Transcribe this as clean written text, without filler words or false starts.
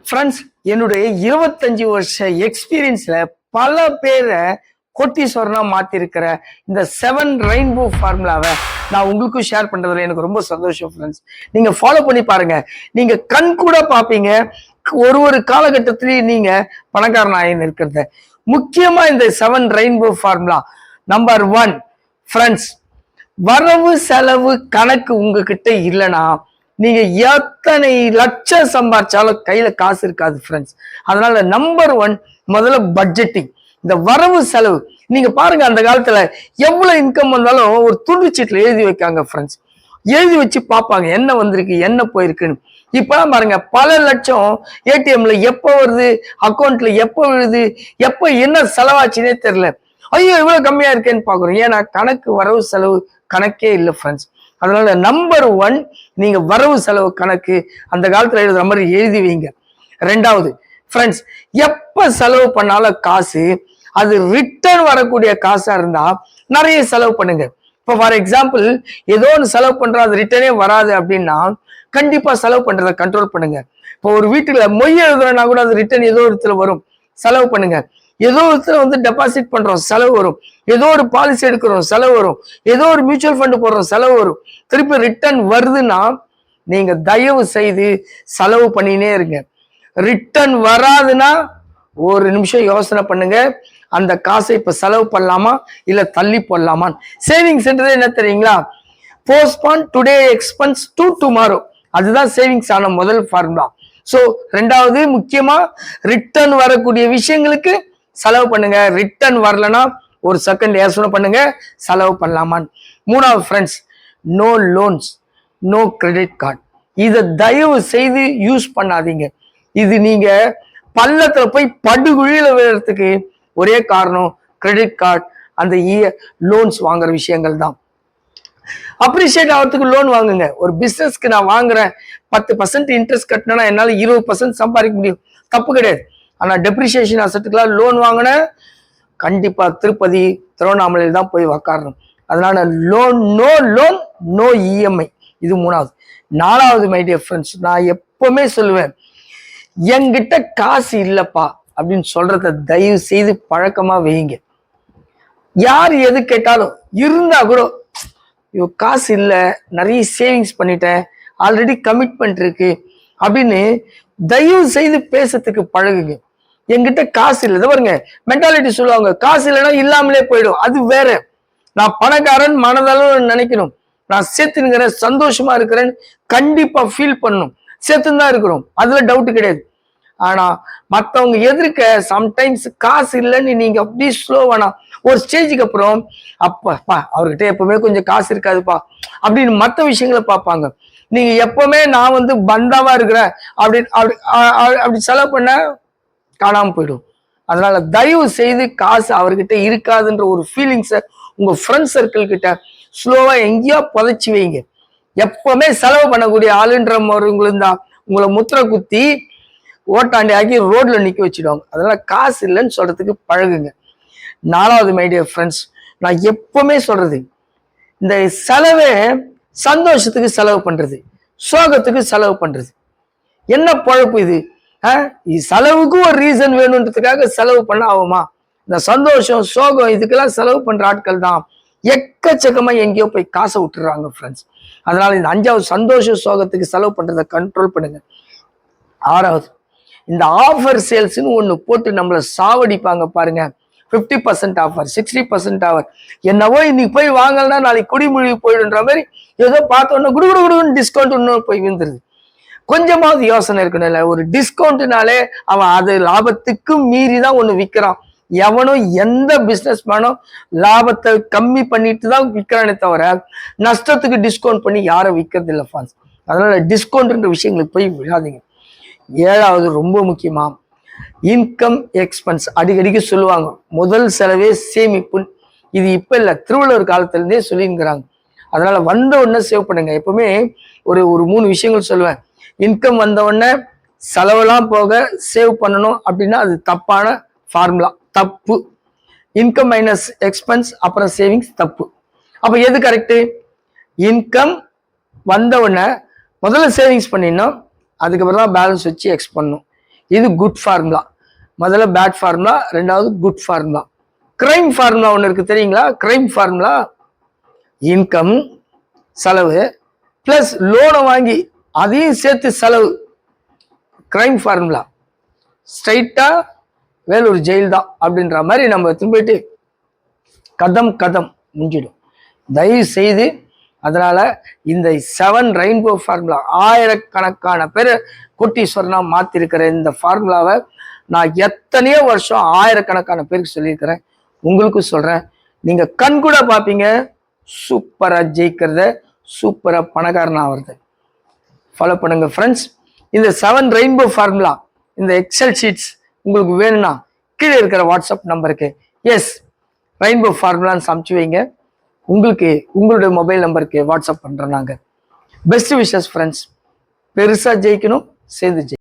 Friends, என்னுடைய 25 வருஷ எக்ஸ்பீரியன்ஸ்ல பல பேரை கோட்டீஸ்வரனா மாத்திருக்கிற இந்த 7 ரெயின்போ ஃபார்முலாவை நான் உங்களுக்கும் ஷேர் பண்றதுல எனக்கு ரொம்ப சந்தோஷம். ஃப்ரெண்ட்ஸ், நீங்க ஃபாலோ பண்ணி பாருங்க. நீங்க கண் கூட பாப்பீங்க ஒரு காலகட்டத்திலேயே நீங்க பணக்காரன் ஆயின்னு இருக்கிறத. முக்கியமா இந்த 7 ரெயின்போ ஃபார்முலா. நம்பர் 1, ஃப்ரெண்ட்ஸ், வரவு செலவு கணக்கு உங்ககிட்ட இல்லைன்னா நீங்க எத்தனை லட்சம் சம்பாதிச்சாலும் கையில காசு இருக்காது ஃப்ரெண்ட்ஸ். அதனால நம்பர் 1 முதல்ல பட்ஜெட்டிங். இந்த வரவு செலவு நீங்க பாருங்க, அந்த காலத்துல எவ்வளவு இன்கம் வந்தாலும் ஒரு துண்டு சீட்டுல எழுதி வைக்காங்க ஃப்ரெண்ட்ஸ். எழுதி வச்சு பார்ப்பாங்க என்ன வந்திருக்கு என்ன போயிருக்குன்னு. இப்பெல்லாம் பாருங்க, பல லட்சம் ஏடிஎம்ல எப்ப வருது, அக்கௌண்ட்ல எப்ப விழுது, எப்ப என்ன செலவாச்சுன்னே தெரியல. ஐயோ இவ்வளவு கம்மியா இருக்கேன்னு பாக்குறோம். ஏன்னா கணக்கு வரவு செலவு கணக்கே இல்லை ஃப்ரெண்ட்ஸ். அதனால நம்பர் 1, நீங்க வரவு செலவு கணக்கு அந்த காலத்துல எழுதுற மாதிரி எழுதி வைங்க. 2வது, ஃப்ரெண்ட்ஸ், எப்ப செலவு பண்ணாலும் காசு அது ரிட்டர்ன் வரக்கூடிய காசா இருந்தா நிறைய செலவு பண்ணுங்க. இப்போ ஃபார் எக்ஸாம்பிள், ஏதோ ஒன்று செலவு பண்றோம் அது ரிட்டர்னே வராது அப்படின்னா கண்டிப்பா செலவு பண்றதை கண்ட்ரோல் பண்ணுங்க. இப்போ ஒரு வீட்டுல மொய் எழுதுறோம்னா கூட அது ரிட்டர்ன் ஏதோ ஒரு இடத்துல வரும், செலவு பண்ணுங்க. ஏதோ ஒருத்தர் டெபாசிட் பண்றோம் செலவு வரும், ஏதோ ஒரு பாலிசி எடுக்கிறோம் செலவு வரும், ஏதோ ஒரு மியூச்சுவல் ஃபண்ட் போடுறோம் செலவு வரும். திருப்பி ரிட்டர்ன் வருதுன்னா நீங்க தயவு செய்து செலவு பண்ணினே இருங்க. ரிட்டர்ன் வராதுன்னா ஒரு நிமிஷம் யோசனை பண்ணுங்க, அந்த காசை இப்ப செலவு பண்ணலாமா இல்ல தள்ளி போடலாமா. சேவிங்ஸ் என்ன தெரியுங்களா? Postpone today expense to tomorrow. அதுதான் சேவிங்ஸ் ஆன முதல் ஃபார்முலா. ஸோ 2வது, முக்கியமா ரிட்டர்ன் வரக்கூடிய விஷயங்களுக்கு செலவு பண்ணுங்க. ரிட்டர்ன் வரலன்னா ஒரு செகண்ட் யோசனை பண்ணுங்க, செலவு பண்ணலாமான்னு. 3வது, friends, no loans, no credit card. இதை தயவு செய்து யூஸ் பண்ணாதீங்க. இது நீங்க பள்ளத்துல போய் படுகுழியில விழுறதுக்கு ஒரே காரணம் கிரெடிட் கார்டு, அந்த லோன்ஸ் வாங்குற விஷயங்கள் தான். அப்ரிஷியேட் ஆகிறதுக்கு லோன் வாங்குங்க. ஒரு பிசினஸ்க்கு நான் வாங்குறேன் 10% இன்ட்ரெஸ்ட் கட்டினா என்னால 20% சம்பாதிக்க முடியும், தப்பு கிடையாது. ஆனா டெப்ரிசியேஷன் அசட்டுக்கெல்லாம் லோன் வாங்கின கண்டிப்பா திருப்பதி திருவண்ணாமலையில் தான் போய் உக்காரணும். அதனால loan, no loan, no EMI. இது 3வது. 4வது, மை டியர் ஃப்ரெண்ட்ஸ், நான் எப்பவுமே சொல்லுவேன், என்கிட்ட காசு இல்லப்பா அப்படின்னு சொல்றத தயவு செய்து பழக்கமா வைங்க. யார் எது கேட்டாலும் இருந்தா கூட, ஐயோ காசு இல்லை, நிறைய சேவிங்ஸ் பண்ணிட்டேன், ஆல்ரெடி கமிட்மெண்ட் இருக்கு அப்படின்னு தயவு செய்து பேசுறதுக்கு பழகுங்க. என்கிட்ட காசு இல்லை பாருங்க, மென்டாலிட்டி சொல்லுவாங்க, காசு இல்லைன்னா இல்லாமலே போயிடும். அது வேற. நான் பணக்காரன் மனதளவு நினைக்கணும், நான் சேர்த்துனுங்கிறேன், சந்தோஷமா இருக்கிறேன்னு கண்டிப்பா ஃபீல் பண்ணணும். சேர்த்துன்னு தான் இருக்கிறோம், அதுல டவுட் கிடையாது. ஆனா மற்றவங்க எதிர்க்க சம்டைம்ஸ் காசு இல்லைன்னு நீங்க அப்படி ஸ்லோ வேணாம். ஒரு ஸ்டேஜுக்கு அப்புறம் அப்பா அவர்கிட்ட எப்பவுமே கொஞ்சம் காசு இருக்காதுப்பா அப்படின்னு மற்ற விஷயங்களை பார்ப்பாங்க. நீங்க எப்பவுமே நான் பந்தாவா இருக்கிறேன் அப்படின்னு அப்படி செலவு பண்ண காணாம போயிடும். அதனால தயவு செய்து காசு அவர்கிட்ட இருக்காதுன்ற ஒரு ஃபீலிங்ஸை உங்க ஃப்ரெண்ட் சர்க்கிள் கிட்ட ஸ்லோவா எங்கேயோ புதைச்சி வைங்க. எப்பவுமே செலவு பண்ணக்கூடிய ஆளுன்றவங்களும் தான் உங்களை முத்திரை குத்தி ஓட்டாண்டி ஆக்கி ரோட்ல நிக்க வச்சிடுவாங்க. அதனால காசு இல்லைன்னு சொல்றதுக்கு பழகுங்க. 4வது, மை டியர் ஃப்ரெண்ட்ஸ், நான் எப்பவுமே சொல்றது, இந்த செலவே சந்தோஷத்துக்கு செலவு பண்றது, சோகத்துக்கு செலவு பண்றது. என்ன பொழப்பு இது? செலவுக்கு ஒரு ரீசன் வேணுன்றதுக்காக செலவு பண்ண ஆகுமா? இந்த சந்தோஷம் சோகம் இதுக்கெல்லாம் செலவு பண்ற ஆட்கள் தான் எக்கச்சக்கமா எங்கேயோ போய் காசை விட்டுறாங்க ஃப்ரெண்ட்ஸ். அதனால இந்த 5வது, சந்தோஷ சோகத்துக்கு செலவு பண்றதை கண்ட்ரோல் பண்ணுங்க. 6வது, இந்த ஆஃபர் சேல்ஸ்ன்னு ஒண்ணு போட்டு நம்மளை சாவடிப்பாங்க பாருங்க. 50% ஆஃபர், 60% ஆஃபர். என்னவோ இன்னைக்கு போய் வாங்கலன்னா நாளைக்கு குடிமொழி போயிடுன்ற மாதிரி ஏதோ பார்த்தோன்னா குடுன்னு டிஸ்கவுண்ட் இன்னும் போய் விழுந்துருது. கொஞ்சமாவது யோசனை இருக்கணும். இல்லை, ஒரு டிஸ்கவுண்ட்னாலே அவன் அது லாபத்துக்கு மீறி தான் ஒண்ணு விற்கிறான். எவனும் எந்த பிசினஸ் மேனும் லாபத்தை கம்மி பண்ணிட்டு தான் விற்கிறானே தவிர நஷ்டத்துக்கு டிஸ்கவுண்ட் பண்ணி யாரும் விற்கிறது இல்லை ஃபான்ஸ். அதனால டிஸ்கவுண்ட்ன்ற விஷயங்களுக்கு போய் விழாதீங்க. 7வது, ரொம்ப முக்கியமா, இன்கம் எக்ஸ்பென்ஸ். அடிக்கடிக்கு சொல்லுவாங்க, முதல் செலவே சேமிப்பு. இது இப்ப இல்லை, திருவள்ளுவர் காலத்துல இருந்தே சொல்லிங்கிறாங்க. அதனால வந்த உடனே சேவ் பண்ணுங்க. எப்பவுமே ஒரு 3 விஷயங்கள் சொல்லுவேன். இன்கம் வந்த உடனே செலவெல்லாம் போக சேவ் பண்ணணும் அப்படின்னா அது தப்பான ஃபார்முலா, தப்பு. இன்கம் மைனஸ் எக்ஸ்பென்ஸ் அப்புறம் சேவிங்ஸ் தப்பு. அப்ப எது கரெக்டு? இன்கம் வந்த உடனே முதல்ல சேவிங்ஸ் பண்ணிடணும், அதுக்கப்புறம் தான் பேலன்ஸ் வச்சு எக்ஸ் பண்ணணும். இது குட் ஃபார்முலா. முதல்ல பேட் ஃபார்முலா, ரெண்டாவது குட் ஃபார்முலா. கிரைம் ஃபார்முலா ஒன்று இருக்கு தெரியுங்களா? கிரைம் ஃபார்முலா இன்கம் செலவு பிளஸ் லோனை வாங்கி அதையும் சேர்த்து செலவு. கிரைம் ஃபார்முலா ஸ்ட்ரைட்டா வேலூர் ஜெயில் தான் அப்படின்ற மாதிரி நம்ம திரும்பிட்டு கதம் கதம் முடிஞ்சிடும். தயவு செய்து அதனால இந்த 7 ரெயின்போ ஃபார்முலா ஆயிரக்கணக்கான பேர் கோட்டீஸ்வரனா மாத்திருக்கிற இந்த ஃபார்முலாவை நான் எத்தனையோ வருஷம் ஆயிரக்கணக்கான பேருக்கு சொல்லியிருக்கிறேன். உங்களுக்கும் சொல்றேன், நீங்க கண் கூட பார்ப்பீங்க சூப்பரா ஜெயிக்கிறத, சூப்பரா பணக்காரனா வருது. ஃபாலோ பண்ணுங்க ஃப்ரெண்ட்ஸ். இந்த 7 ரெயின்போ ஃபார்முலா இந்த எக்ஸல் ஷீட்ஸ் உங்களுக்கு வேணும்னா கீழே இருக்கிற வாட்ஸ்அப் நம்பருக்கு ரெயின்போ ஃபார்முலான்னு சமைச்சு வைங்க. உங்களுக்கு உங்களுடைய மொபைல் நம்பருக்கு வாட்ஸ்அப் பண்றோம் நாங்க. Best wishes friends. பெருசா ஜெயிக்கணும், சேர்ந்து ஜெயிக்கணும்.